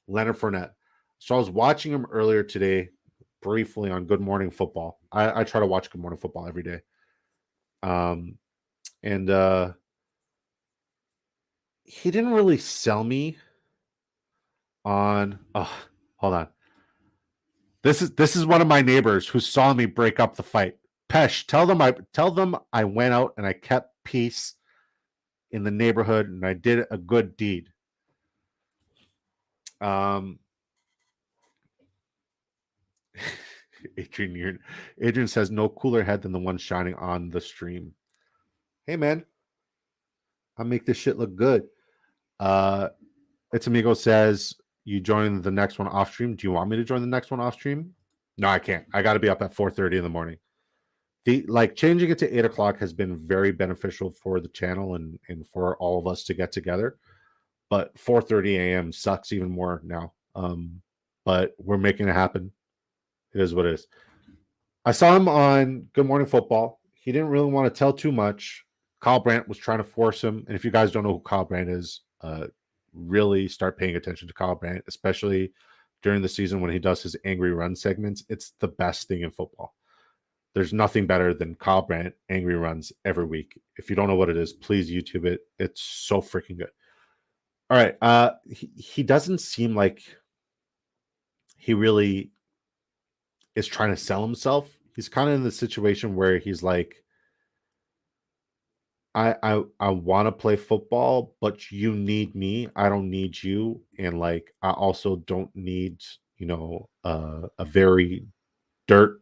Leonard Fournette. So I was watching him earlier today, briefly on Good Morning Football. I try to watch Good Morning Football every day. And he didn't really sell me on. Oh, hold on. This is one of my neighbors who saw me break up the fight. Pesh, tell them I went out and I kept peace in the neighborhood and I did a good deed. Adrian says no cooler head than the one shining on the stream. Hey man, I make this shit look good. It's Amigo says you join the next one off stream. Do you want me to join the next one off stream? No, I can't. I got to be up at 4:30 in the morning. Changing it to 8 o'clock has been very beneficial for the channel and for all of us to get together. But 4:30 a.m. sucks even more now. But we're making it happen. It is what it is. I saw him on Good Morning Football. He didn't really want to tell too much. Kyle Brandt was trying to force him. And if you guys don't know who Kyle Brandt is, really start paying attention to Kyle Brandt, especially during the season when he does his angry run segments. It's the best thing in football. There's nothing better than Kyle Brandt angry runs every week. If you don't know what it is, please YouTube it. It's so freaking good. All right. He doesn't seem like he really is trying to sell himself. He's kind of in the situation where he's like, I want to play football, but you need me. I don't need you, and like I also don't need a very dirt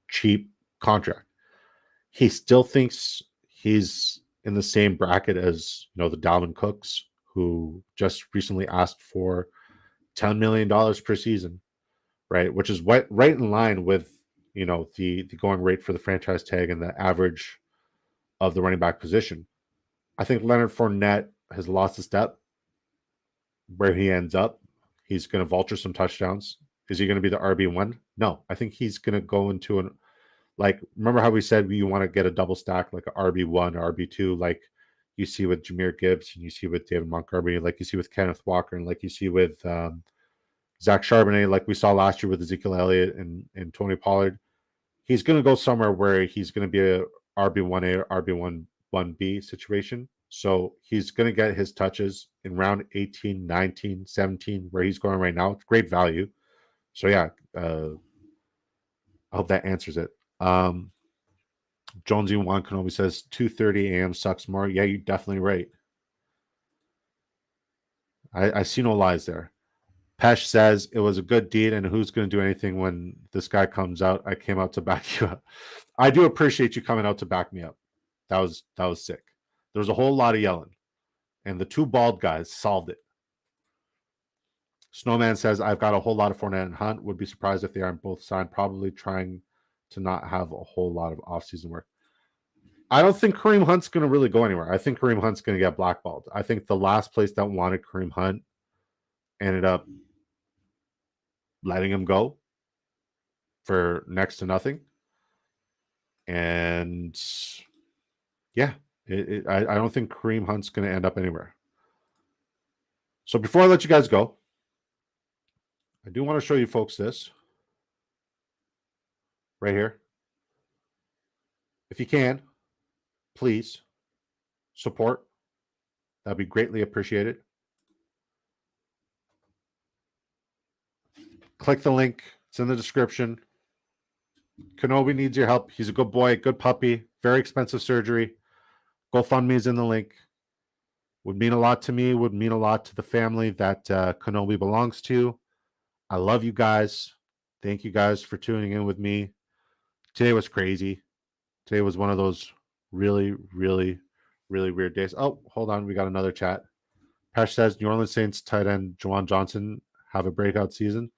cheap contract. He still thinks he's in the same bracket as the Dalvin Cooks, who just recently asked for $10 million per season, right? Which is right in line with the going rate for the franchise tag and the average of the running back position. I think Leonard Fournette has lost a step where he ends up. He's going to vulture some touchdowns. Is he going to be the RB1? No, I think he's going to go into an remember how we said you want to get a double stack like a RB1 or RB2, like you see with Jahmyr Gibbs and you see with David Montgomery, like you see with Kenneth Walker, and like you see with Zach Charbonnet, like we saw last year with Ezekiel Elliott and Tony Pollard. He's going to go somewhere where he's going to be a RB1A or RB1B situation. So he's going to get his touches in round 18, 19, 17, where he's going right now. It's great value. So yeah, I hope that answers it. Jonesy One Kenobi says 2:30 a.m. sucks more. Yeah, you're definitely right. I see no lies there. Pesh says it was a good deed, and who's going to do anything when this guy comes out? I came out to back you up. I do appreciate you coming out to back me up. That was sick. There was a whole lot of yelling, and the two bald guys solved it. Snowman says I've got a whole lot of Fournette and Hunt. Would be surprised if they aren't both signed. Probably trying to not have a whole lot of offseason work. I don't think Kareem Hunt's going to really go anywhere. I think Kareem Hunt's going to get blackballed. I think the last place that wanted Kareem Hunt ended up letting him go for next to nothing. And yeah, I don't think Kareem Hunt's going to end up anywhere. So before I let you guys go, I do want to show you folks this right here. If you can, please support. That'd be greatly appreciated. Click the link. It's in the description. Kenobi needs your help. He's a good boy, good puppy, very expensive surgery. GoFundMe is in the link. Would mean a lot to me, would mean a lot to the family that Kenobi belongs to. I love you guys. Thank you guys for tuning in with me. Today was crazy. Today was one of those really, really, really weird days. Oh, hold on. We got another chat. Pesh says New Orleans Saints tight end Juwan Johnson have a breakout season.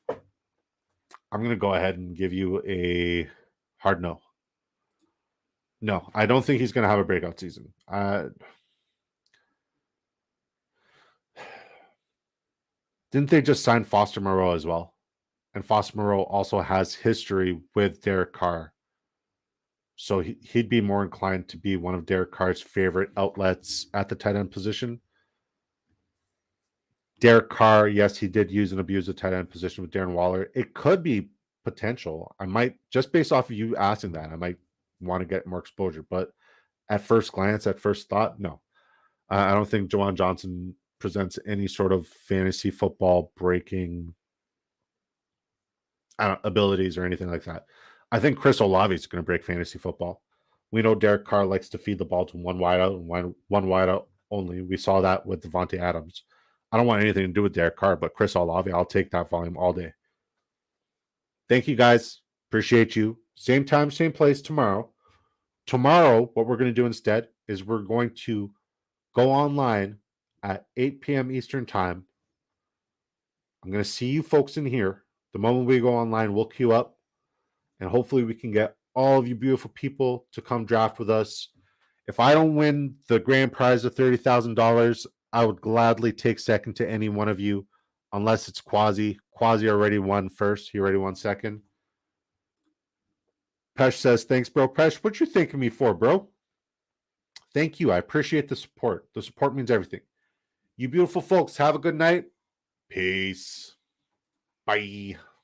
I'm going to go ahead and give you a hard no. No, I don't think he's going to have a breakout season. Didn't they just sign Foster Moreau as well? And Foster Moreau also has history with Derek Carr. So he'd be more inclined to be one of Derek Carr's favorite outlets at the tight end position. Derek Carr, yes, he did use and abuse the tight end position with Darren Waller. It could be potential. I might, just based off of you asking that, I might want to get more exposure. But at first glance, at first thought, no. I don't think Juwan Johnson presents any sort of fantasy football breaking abilities or anything like that. I think Chris Olave is going to break fantasy football. We know Derek Carr likes to feed the ball to one wideout and one wideout only. We saw that with Devontae Adams. I don't want anything to do with Derek Carr, but Chris Olave, I'll take that volume all day. Thank you guys. Appreciate you. Same time, same place tomorrow. Tomorrow, what we're going to do instead is we're going to go online at 8 p.m. Eastern time. I'm going to see you folks in here. The moment we go online, we'll queue up, and hopefully we can get all of you beautiful people to come draft with us. If I don't win the grand prize of $30,000, I would gladly take second to any one of you, unless it's Quasi. Quasi already won first. He already won second. Pesh says, thanks, bro. Pesh, what you thanking me for, bro? Thank you. I appreciate the support. The support means everything. You beautiful folks, have a good night. Peace. Bye.